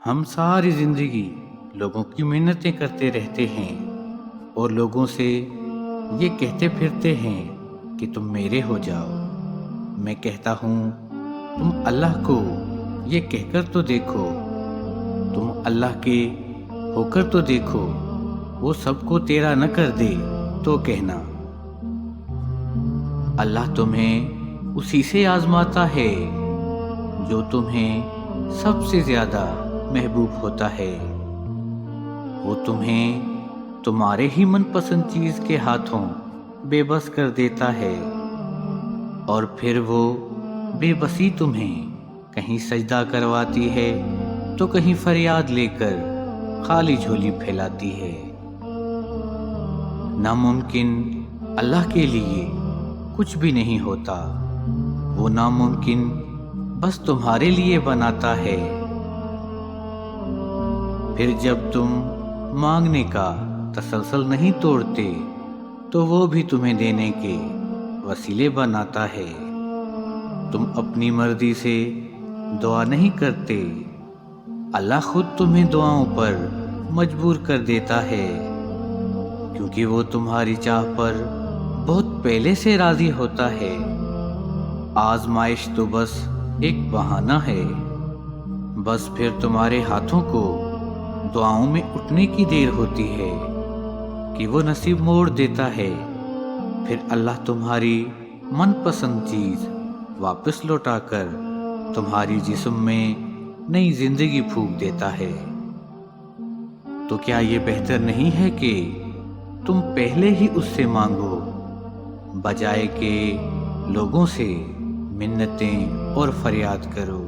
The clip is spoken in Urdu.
ہم ساری زندگی لوگوں کی منتیں کرتے رہتے ہیں اور لوگوں سے یہ کہتے پھرتے ہیں کہ تم میرے ہو جاؤ۔ میں کہتا ہوں تم اللہ کو یہ کہہ کر تو دیکھو، تم اللہ کے ہو کر تو دیکھو، وہ سب کو تیرا نہ کر دے تو کہنا۔ اللہ تمہیں اسی سے آزماتا ہے جو تمہیں سب سے زیادہ محبوب ہوتا ہے۔ وہ تمہیں تمہارے ہی من پسند چیز کے ہاتھوں بے بس کر دیتا ہے، اور پھر وہ بے بسی تمہیں کہیں سجدہ کرواتی ہے تو کہیں فریاد لے کر خالی جھولی پھیلاتی ہے۔ ناممکن اللہ کے لیے کچھ بھی نہیں ہوتا، وہ ناممکن بس تمہارے لیے بناتا ہے۔ پھر جب تم مانگنے کا تسلسل نہیں توڑتے تو وہ بھی تمہیں دینے کے وسیلے بناتا ہے۔ تم اپنی مرضی سے دعا نہیں کرتے، اللہ خود تمہیں دعاؤں پر مجبور کر دیتا ہے، کیونکہ وہ تمہاری چاہ پر بہت پہلے سے راضی ہوتا ہے۔ آزمائش تو بس ایک بہانہ ہے، بس پھر تمہارے ہاتھوں کو دعاؤں میں اٹھنے کی دیر ہوتی ہے کہ وہ نصیب موڑ دیتا ہے۔ پھر اللہ تمہاری من پسند چیز واپس لوٹا کر تمہاری جسم میں نئی زندگی پھونک دیتا ہے۔ تو کیا یہ بہتر نہیں ہے کہ تم پہلے ہی اس سے مانگو، بجائے کہ لوگوں سے منتیں اور فریاد کرو؟